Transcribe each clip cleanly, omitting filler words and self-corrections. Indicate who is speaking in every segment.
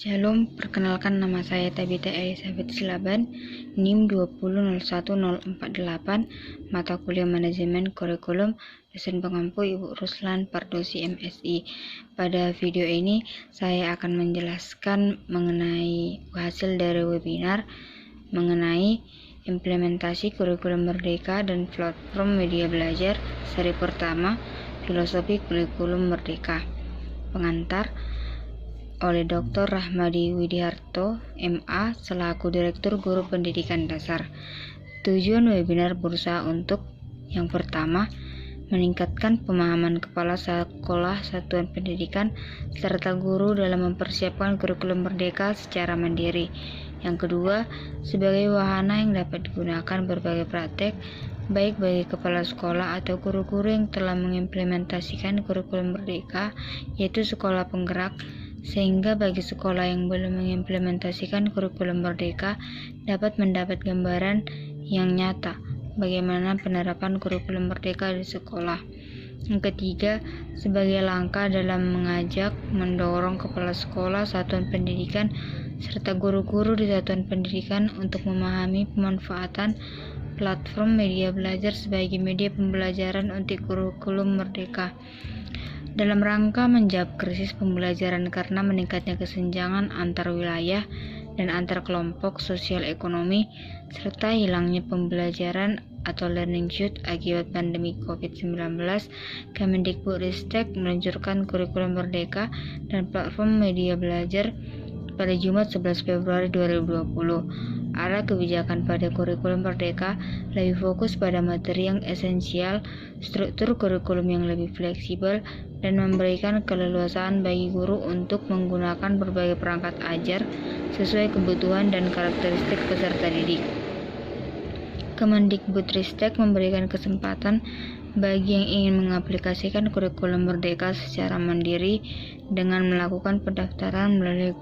Speaker 1: Shalom, perkenalkan nama saya Tabita Elizabeth Silaban, NIM 2010448, mata kuliah manajemen kurikulum, dosen pengampu Ibu Ruslan Pardosi MSI. Pada video ini saya akan menjelaskan mengenai hasil dari webinar mengenai implementasi kurikulum merdeka dan platform media belajar seri pertama filosofi kurikulum merdeka. Pengantar oleh Dr. Rahmadi Widiharto, MA, selaku Direktur Guru Pendidikan Dasar. Tujuan webinar berusaha untuk yang pertama, meningkatkan pemahaman kepala sekolah satuan pendidikan serta guru dalam mempersiapkan kurikulum merdeka secara mandiri. Yang kedua, sebagai wahana yang dapat digunakan berbagai praktek, baik bagi kepala sekolah atau guru-guru yang telah mengimplementasikan kurikulum merdeka, yaitu sekolah penggerak, sehingga bagi sekolah yang belum mengimplementasikan kurikulum merdeka dapat mendapat gambaran yang nyata bagaimana penerapan kurikulum merdeka di sekolah. Yang ketiga, sebagai langkah dalam mengajak, mendorong kepala sekolah satuan pendidikan serta guru-guru di satuan pendidikan untuk memahami pemanfaatan platform media belajar sebagai media pembelajaran untuk kurikulum merdeka. Dalam rangka menjawab krisis pembelajaran karena meningkatnya kesenjangan antar wilayah dan antar kelompok sosial ekonomi, serta hilangnya pembelajaran atau learning shoot akibat pandemi COVID-19, Kemendikbudristek meluncurkan kurikulum merdeka dan platform media belajar pada Jumat 11 Februari 2020. Arah kebijakan pada kurikulum merdeka lebih fokus pada materi yang esensial, struktur kurikulum yang lebih fleksibel, dan memberikan keleluasaan bagi guru untuk menggunakan berbagai perangkat ajar sesuai kebutuhan dan karakteristik peserta didik. Kemendikbudristek memberikan kesempatan bagi yang ingin mengaplikasikan kurikulum merdeka secara mandiri dengan melakukan pendaftaran melalui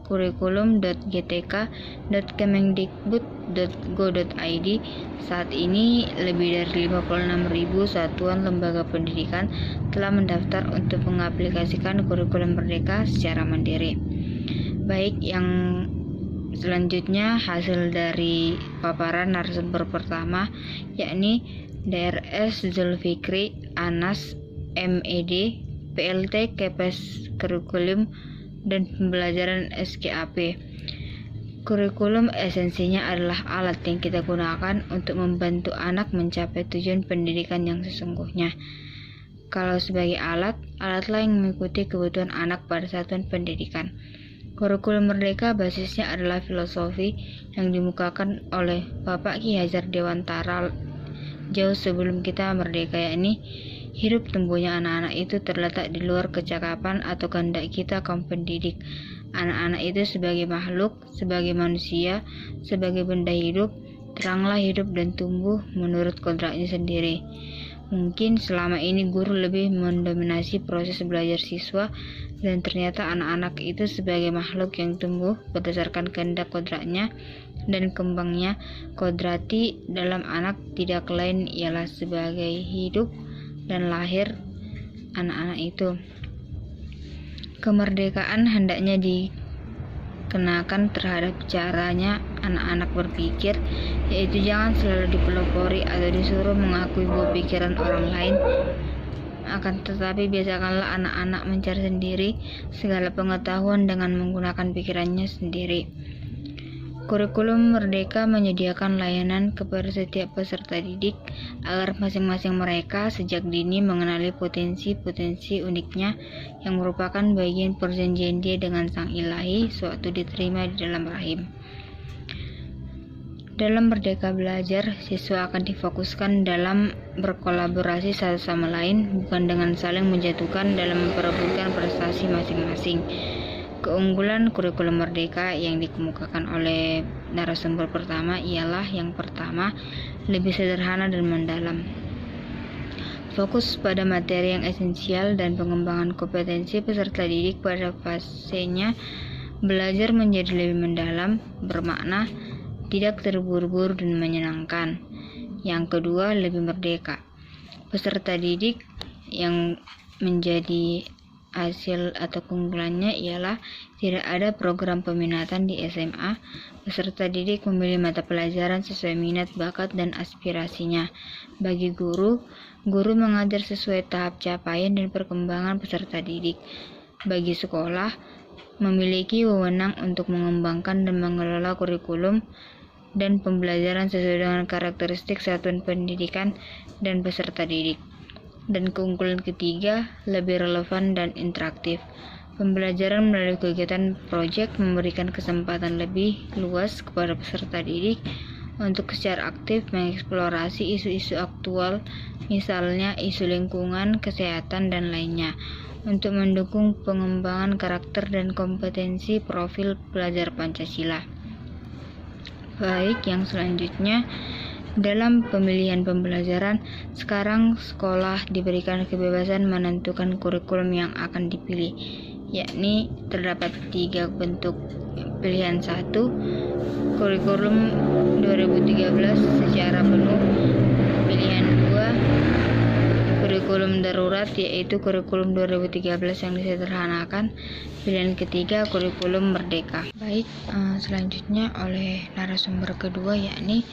Speaker 1: kurikulum.gtk.kemendikbud.go.id. Saat ini lebih dari 56.000 satuan lembaga pendidikan telah mendaftar untuk mengaplikasikan kurikulum merdeka secara mandiri. Baik, yang selanjutnya hasil dari paparan narasumber pertama, yakni Drs. Zulfikri Anas, MED, PLT Kepes Kurikulum dan Pembelajaran SKAP. Kurikulum esensinya adalah alat yang kita gunakan untuk membantu anak mencapai tujuan pendidikan yang sesungguhnya. Kalau sebagai alatlah yang mengikuti kebutuhan anak pada satuan pendidikan. Kurikulum merdeka basisnya adalah filosofi yang dimukakan oleh Bapak Ki Hajar Dewantara jauh sebelum kita merdeka, yakni hidup tumbuhnya anak-anak itu terletak di luar kecakapan atau kehendak kita kaum pendidik. Anak-anak itu sebagai makhluk, sebagai manusia, sebagai benda hidup, teranglah hidup dan tumbuh menurut kodratnya sendiri. Mungkin selama ini guru lebih mendominasi proses belajar siswa, dan ternyata anak-anak itu sebagai makhluk yang tumbuh berdasarkan kehendak kodratnya dan kembangnya. Kodrati dalam anak tidak lain ialah sebagai hidup dan lahir anak-anak itu. Kemerdekaan hendaknya dikenakan terhadap caranya anak-anak berpikir, yaitu jangan selalu dipelopori atau disuruh mengakui bahwa pikiran orang lain. Akan tetapi biasakanlah anak-anak mencari sendiri segala pengetahuan dengan menggunakan pikirannya sendiri. Kurikulum merdeka menyediakan layanan kepada setiap peserta didik agar masing-masing mereka sejak dini mengenali potensi-potensi uniknya yang merupakan bagian perjanjian dia dengan Sang Ilahi sewaktu diterima di dalam rahim. Dalam Merdeka Belajar, siswa akan difokuskan dalam berkolaborasi satu sama lain, bukan dengan saling menjatuhkan dalam memperebutkan prestasi masing-masing. Keunggulan kurikulum merdeka yang dikemukakan oleh narasumber pertama ialah yang pertama, lebih sederhana dan mendalam. Fokus pada materi yang esensial dan pengembangan kompetensi peserta didik pada fasenya belajar menjadi lebih mendalam, bermakna, tidak terburu-buru dan menyenangkan. Yang kedua, lebih merdeka. Peserta didik yang menjadi hasil atau keunggulannya ialah tidak ada program peminatan di SMA. Peserta didik memilih mata pelajaran sesuai minat, bakat, dan aspirasinya. Bagi guru mengajar sesuai tahap capaian dan perkembangan peserta didik. Bagi sekolah, memiliki wewenang untuk mengembangkan dan mengelola kurikulum dan pembelajaran sesuai dengan karakteristik satuan pendidikan dan peserta didik. Dan keunggulan ketiga, lebih relevan dan interaktif. Pembelajaran melalui kegiatan proyek memberikan kesempatan lebih luas kepada peserta didik untuk secara aktif mengeksplorasi isu-isu aktual, misalnya isu lingkungan, kesehatan, dan lainnya, untuk mendukung pengembangan karakter dan kompetensi profil pelajar Pancasila. Baik, yang selanjutnya, dalam pemilihan pembelajaran, sekarang sekolah diberikan kebebasan menentukan kurikulum yang akan dipilih, yakni terdapat 3 bentuk pilihan. 1. Kurikulum 2013 secara penuh. Pilihan 2. Kurikulum darurat, yaitu kurikulum 2013 yang disederhanakan. Pilihan ketiga, kurikulum merdeka. Baik, selanjutnya oleh narasumber kedua, yakni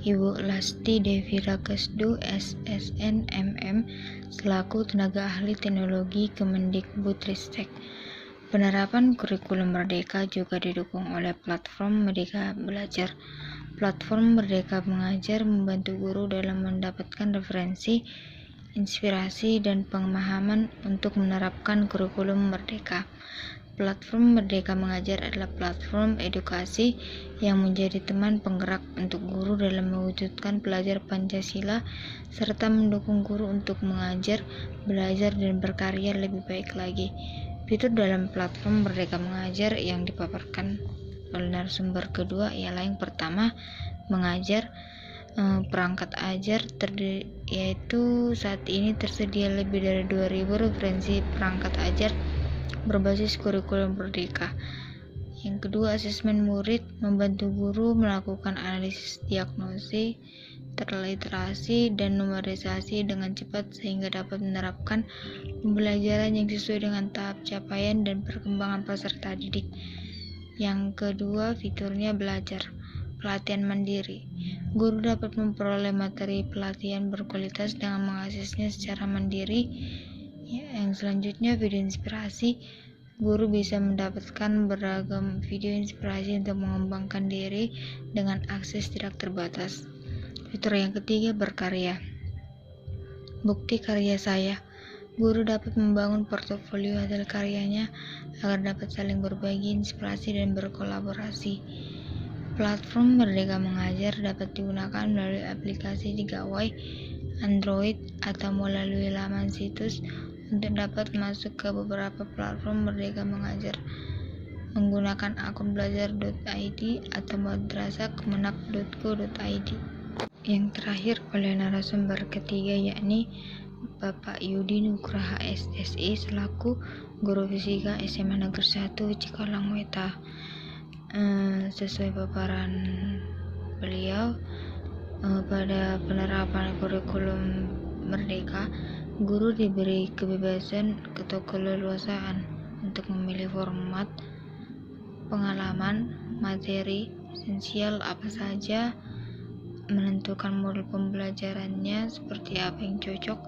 Speaker 1: Ibu Lasti Devira Kesdu, SSN MM, selaku tenaga ahli teknologi Kemendikbudristek. Penerapan kurikulum merdeka juga didukung oleh platform Merdeka Belajar. Platform Merdeka Mengajar membantu guru dalam mendapatkan referensi, inspirasi, dan pemahaman untuk menerapkan kurikulum merdeka. Platform Merdeka Mengajar adalah platform edukasi yang menjadi teman penggerak untuk guru dalam mewujudkan pelajar Pancasila serta mendukung guru untuk mengajar, belajar, dan berkarya lebih baik lagi. Fitur dalam platform Merdeka Mengajar yang dipaparkan oleh narasumber kedua ialah yang pertama, mengajar. Perangkat ajar yaitu saat ini tersedia lebih dari 2.000 referensi perangkat ajar berbasis kurikulum merdeka. Yang kedua, asesmen murid, membantu guru melakukan analisis diagnosis, terliterasi, dan numerisasi dengan cepat sehingga dapat menerapkan pembelajaran yang sesuai dengan tahap capaian dan perkembangan peserta didik. Yang kedua, fiturnya belajar. Pelatihan mandiri. Guru dapat memperoleh materi pelatihan berkualitas dengan mengaksesnya secara mandiri. Yang selanjutnya, video inspirasi. Guru bisa mendapatkan beragam video inspirasi untuk mengembangkan diri dengan akses tidak terbatas. Fitur yang ketiga, berkarya. Bukti karya saya. Guru dapat membangun portofolio hasil karyanya agar dapat saling berbagi inspirasi dan berkolaborasi. Platform Merdeka Mengajar dapat digunakan melalui aplikasi di gawai, Android, atau melalui laman situs untuk dapat masuk ke beberapa platform Merdeka Mengajar menggunakan akun belajar.id atau madrasah kemenak.go.id. Yang terakhir oleh narasumber ketiga, yakni Bapak Yudi Nugraha SSI selaku guru fisika SMA Negeri 1 Cikalong Weta. Sesuai paparan beliau, pada penerapan kurikulum merdeka, guru diberi kebebasan atau keleluasaan untuk memilih format pengalaman, materi esensial apa saja, menentukan modul pembelajarannya seperti apa yang cocok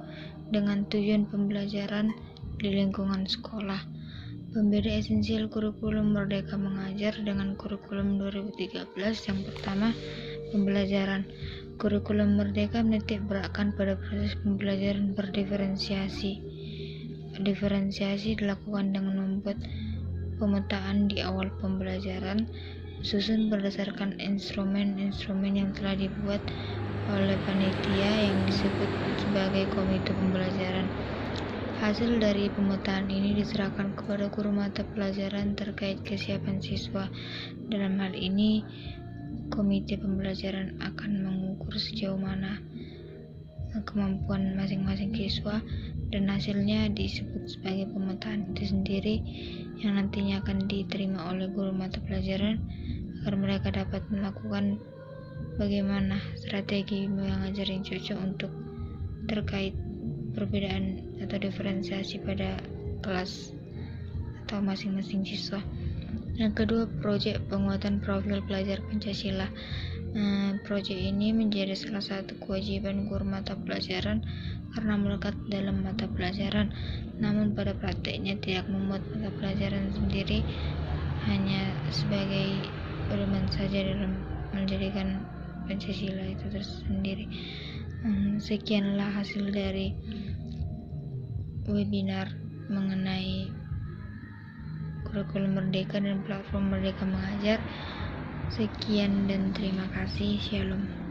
Speaker 1: dengan tujuan pembelajaran di lingkungan sekolah. Pembeda esensial kurikulum Merdeka Mengajar dengan kurikulum 2013, yang pertama, pembelajaran. Kurikulum Merdeka menitik beratkan pada proses pembelajaran berdiferensiasi. Diferensiasi dilakukan dengan membuat pemetaan di awal pembelajaran, susun berdasarkan instrumen-instrumen yang telah dibuat oleh panitia yang disebut sebagai komite pembelajaran. Hasil dari pemetaan ini diserahkan kepada guru mata pelajaran terkait kesiapan siswa. Dalam hal ini, komite pembelajaran akan mengukur sejauh mana kemampuan masing-masing siswa, dan hasilnya disebut sebagai pemetaan itu sendiri yang nantinya akan diterima oleh guru mata pelajaran agar mereka dapat melakukan bagaimana strategi mengajar yang cocok untuk terkait perbedaan atau diferensiasi pada kelas atau masing-masing siswa. Yang kedua, proyek penguatan profil pelajar Pancasila. Proyek ini menjadi salah satu kewajiban guru mata pelajaran karena melekat dalam mata pelajaran, namun pada prakteknya tidak memuat mata pelajaran sendiri, hanya sebagai pedoman saja dalam menjadikan Pancasila itu tersendiri. Sekianlah hasil dari webinar mengenai kurikulum Merdeka dan platform Merdeka Mengajar. Sekian dan terima kasih. Shalom.